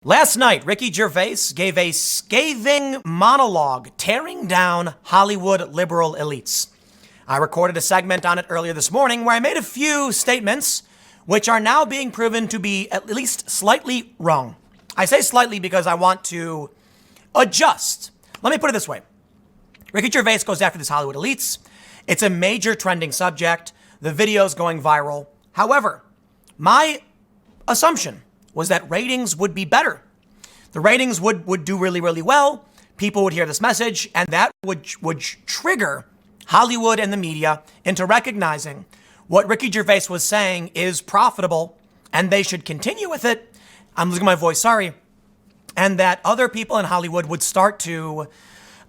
Last night, Ricky Gervais gave a scathing monologue tearing down Hollywood liberal elites. I recorded a segment on it earlier this morning where I made a few statements which are now being proven to be at least slightly wrong. I say slightly because I want to adjust. Let me put it this way. Ricky Gervais goes after these Hollywood elites. It's a major trending subject. The video's going viral. However, my assumption was that ratings would be better. The ratings would do really, really well. People would hear this message, and that would trigger Hollywood and the media into recognizing what Ricky Gervais was saying is profitable, and they should continue with it. I'm losing my voice, sorry. And that other people in Hollywood would start to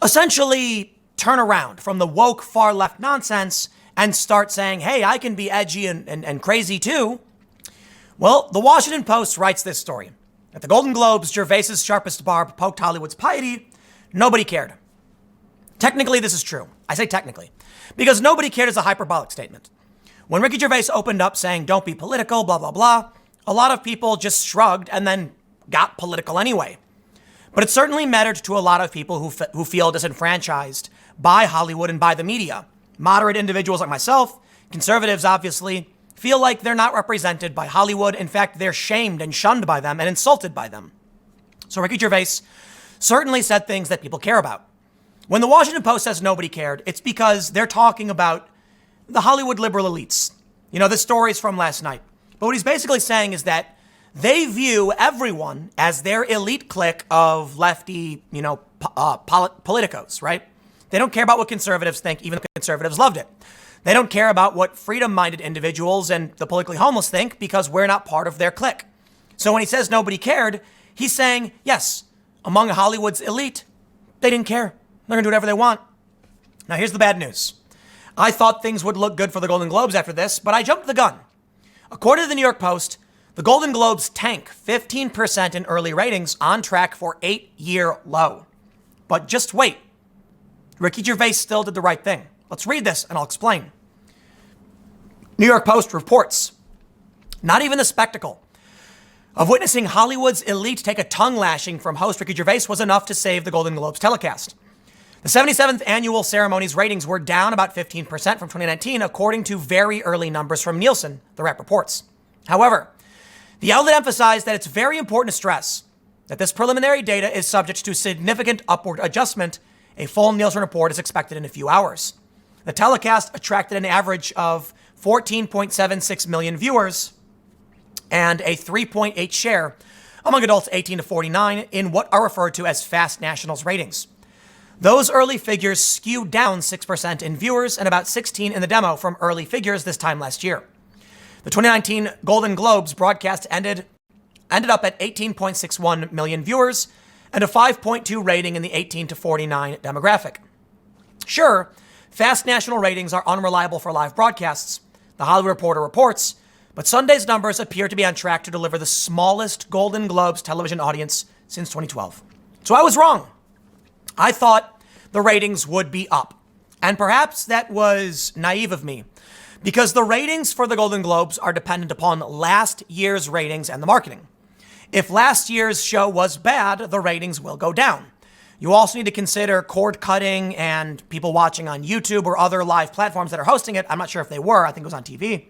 essentially turn around from the woke far left nonsense and start saying, hey, I can be edgy and crazy too. Well, the Washington Post writes this story. At the Golden Globes, Gervais' sharpest barb poked Hollywood's piety. Nobody cared. Technically, this is true. I say technically, because nobody cared is a hyperbolic statement. When Ricky Gervais opened up saying, don't be political, blah, blah, blah, a lot of people just shrugged and then got political anyway. But it certainly mattered to a lot of people who feel disenfranchised by Hollywood and by the media. Moderate individuals like myself, conservatives, obviously, feel like they're not represented by Hollywood. In fact, they're shamed and shunned by them and insulted by them. So Ricky Gervais certainly said things that people care about. When the Washington Post says nobody cared, it's because they're talking about the Hollywood liberal elites. You know, this story's from last night. But what he's basically saying is that they view everyone as their elite clique of lefty, politicos, right? They don't care about what conservatives think, even though conservatives loved it. They don't care about what freedom-minded individuals and the politically homeless think because we're not part of their clique. So when he says nobody cared, he's saying, yes, among Hollywood's elite, they didn't care. They're going to do whatever they want. Now, here's the bad news. I thought things would look good for the Golden Globes after this, but I jumped the gun. According to the New York Post, the Golden Globes tank 15% in early ratings, on track for 8-year low. But just wait. Ricky Gervais still did the right thing. Let's read this and I'll explain. New York Post reports, not even the spectacle of witnessing Hollywood's elite take a tongue lashing from host Ricky Gervais was enough to save the Golden Globes telecast. The 77th annual ceremony's ratings were down about 15% from 2019, according to very early numbers from Nielsen, the rep reports. However, the outlet emphasized that it's very important to stress that this preliminary data is subject to significant upward adjustment. A full Nielsen report is expected in a few hours. The telecast attracted an average of 14.76 million viewers and a 3.8 share among adults 18 to 49 in what are referred to as Fast Nationals ratings. Those early figures skewed down 6% in viewers and about 16 in the demo from early figures this time last year. The 2019 Golden Globes broadcast ended up at 18.61 million viewers and a 5.2 rating in the 18 to 49 demographic. Sure, Fast National ratings are unreliable for live broadcasts, The Hollywood Reporter reports, but Sunday's numbers appear to be on track to deliver the smallest Golden Globes television audience since 2012. So I was wrong. I thought the ratings would be up. And perhaps that was naive of me, because the ratings for the Golden Globes are dependent upon last year's ratings and the marketing. If last year's show was bad, the ratings will go down. You also need to consider cord cutting and people watching on YouTube or other live platforms that are hosting it. I'm not sure if they were. I think it was on TV.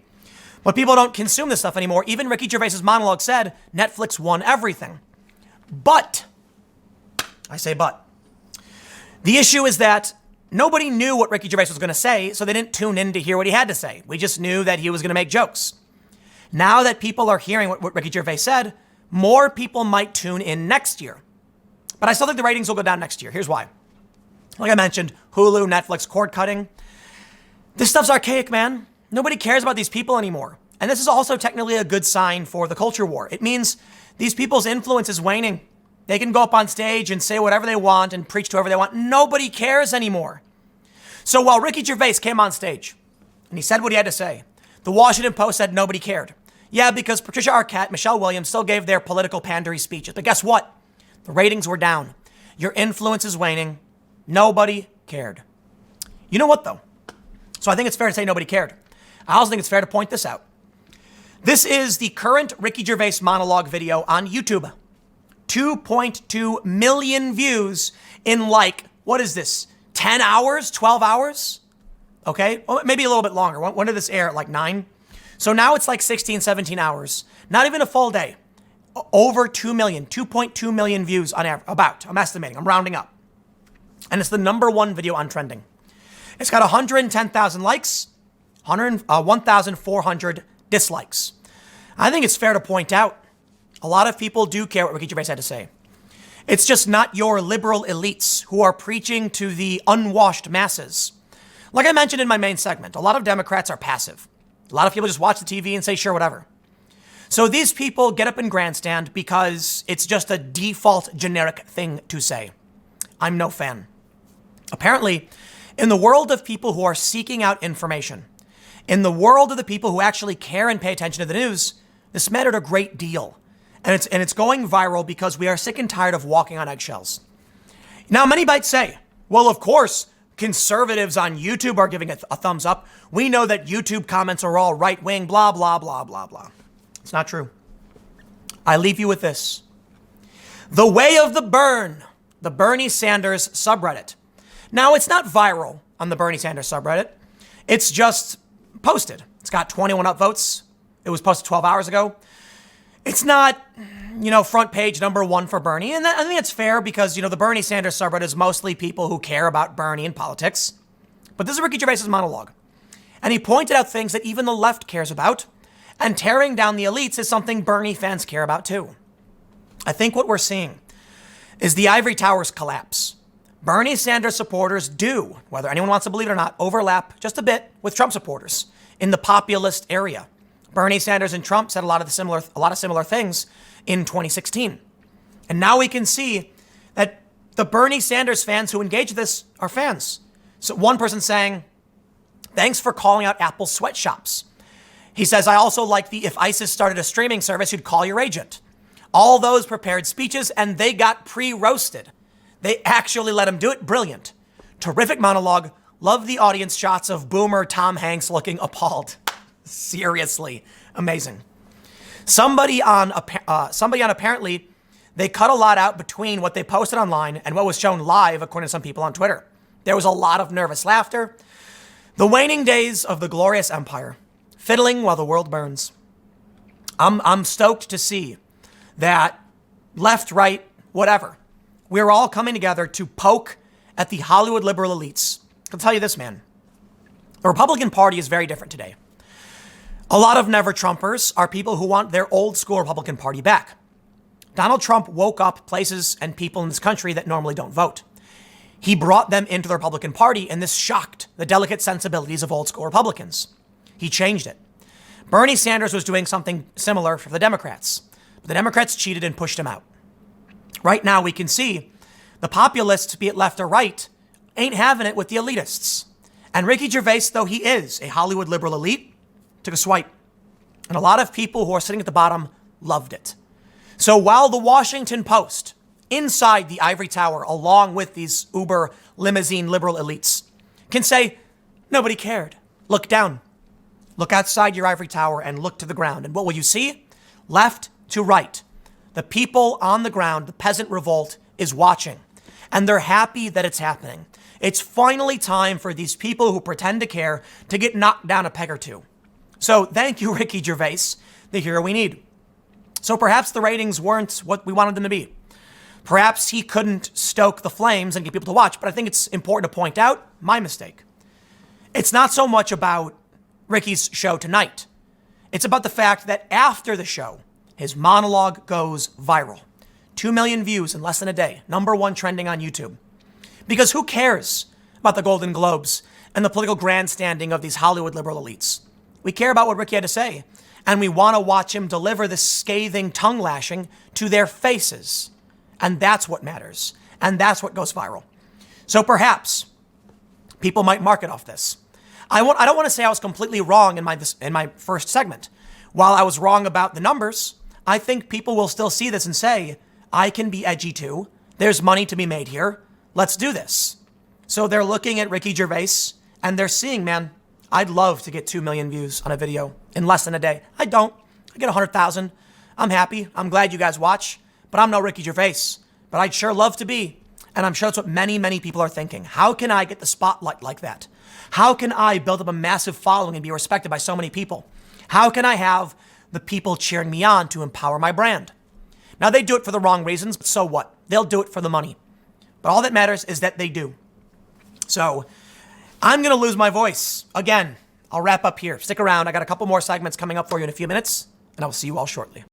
But people don't consume this stuff anymore. Even Ricky Gervais' monologue said Netflix won everything. But, I say but, the issue is that nobody knew what Ricky Gervais was going to say, so they didn't tune in to hear what he had to say. We just knew that he was going to make jokes. Now that people are hearing what Ricky Gervais said, more people might tune in next year. But I still think the ratings will go down next year. Here's why. Like I mentioned, Hulu, Netflix, cord cutting. This stuff's archaic, man. Nobody cares about these people anymore. And this is also technically a good sign for the culture war. It means these people's influence is waning. They can go up on stage and say whatever they want and preach to whoever they want. Nobody cares anymore. So while Ricky Gervais came on stage and he said what he had to say, the Washington Post said nobody cared. Yeah, because Patricia Arquette, Michelle Williams still gave their political pandery speeches. But guess what? The ratings were down. Your influence is waning. Nobody cared. You know what, though? So I think it's fair to say nobody cared. I also think it's fair to point this out. This is the current Ricky Gervais monologue video on YouTube. 2.2 million views in like, what is this, 10 hours, 12 hours? Okay, well, maybe a little bit longer. When did this air? Like 9? So now it's like 16, 17 hours. Not even a full day. Over 2 million, 2.2 million views on average, I'm estimating, I'm rounding up. And it's the #1 video on trending. It's got 110,000 likes, 1,400 dislikes. I think it's fair to point out, a lot of people do care what Ricky Gervais had to say. It's just not your liberal elites who are preaching to the unwashed masses. Like I mentioned in my main segment, a lot of Democrats are passive. A lot of people just watch the TV and say, sure, whatever. So these people get up and grandstand because it's just a default generic thing to say. I'm no fan. Apparently, in the world of people who are seeking out information, in the world of the people who actually care and pay attention to the news, this mattered a great deal. And it's going viral because we are sick and tired of walking on eggshells. Now, many might say, well, of course, conservatives on YouTube are giving it a thumbs up. We know that YouTube comments are all right-wing, blah, blah, blah, blah, blah. It's not true. I leave you with this. The Way of the Burn, the Bernie Sanders subreddit. Now, it's not viral on the Bernie Sanders subreddit. It's just posted. It's got 21 upvotes. It was posted 12 hours ago. It's not, front page #1 for Bernie. And I think it's fair because, the Bernie Sanders subreddit is mostly people who care about Bernie and politics. But this is Ricky Gervais' monologue. And he pointed out things that even the left cares about. And tearing down the elites is something Bernie fans care about too. I think what we're seeing is the ivory towers collapse. Bernie Sanders supporters do, whether anyone wants to believe it or not, overlap just a bit with Trump supporters in the populist area. Bernie Sanders and Trump said a lot of similar things in 2016. And now we can see that the Bernie Sanders fans who engage with this are fans. So one person saying, thanks for calling out Apple sweatshops. He says, I also like the if ISIS started a streaming service, you'd call your agent. All those prepared speeches and they got pre-roasted. They actually let him do it. Brilliant. Terrific monologue. Love the audience shots of boomer Tom Hanks looking appalled. Seriously. Amazing. Somebody on apparently, they cut a lot out between what they posted online and what was shown live, according to some people on Twitter. There was a lot of nervous laughter. The waning days of the glorious empire. Fiddling while the world burns. I'm stoked to see that left, right, whatever. We're all coming together to poke at the Hollywood liberal elites. I'll tell you this, man. The Republican Party is very different today. A lot of never Trumpers are people who want their old school Republican Party back. Donald Trump woke up places and people in this country that normally don't vote. He brought them into the Republican Party, and this shocked the delicate sensibilities of old school Republicans. He changed it. Bernie Sanders was doing something similar for the Democrats, but the Democrats cheated and pushed him out. Right now, we can see the populists, be it left or right, ain't having it with the elitists. And Ricky Gervais, though he is a Hollywood liberal elite, took a swipe. And a lot of people who are sitting at the bottom loved it. So while the Washington Post, inside the ivory tower, along with these uber limousine liberal elites, can say, nobody cared. Look down. Look outside your ivory tower and look to the ground. And what will you see? Left to right. The people on the ground, the peasant revolt, is watching. And they're happy that it's happening. It's finally time for these people who pretend to care to get knocked down a peg or two. So thank you, Ricky Gervais, the hero we need. So perhaps the ratings weren't what we wanted them to be. Perhaps he couldn't stoke the flames and get people to watch. But I think it's important to point out my mistake. It's not so much about Ricky's show tonight. It's about the fact that after the show, his monologue goes viral. 2 million views in less than a day. #1 trending on YouTube. Because who cares about the Golden Globes and the political grandstanding of these Hollywood liberal elites? We care about what Ricky had to say, and we want to watch him deliver this scathing tongue lashing to their faces. And that's what matters. And that's what goes viral. So perhaps people might market off this. I don't want to say I was completely wrong in my first segment. While I was wrong about the numbers, I think people will still see this and say, I can be edgy too. There's money to be made here. Let's do this. So they're looking at Ricky Gervais and they're seeing, man, I'd love to get 2 million views on a video in less than a day. I don't. I get 100,000. I'm happy. I'm glad you guys watch. but I'm no Ricky Gervais. But I'd sure love to be. And I'm sure that's what many, many people are thinking. How can I get the spotlight like that? How can I build up a massive following and be respected by so many people? How can I have the people cheering me on to empower my brand? Now, they do it for the wrong reasons, but so what? They'll do it for the money. But all that matters is that they do. So I'm going to lose my voice. Again, I'll wrap up here. Stick around. I got a couple more segments coming up for you in a few minutes, and I will see you all shortly.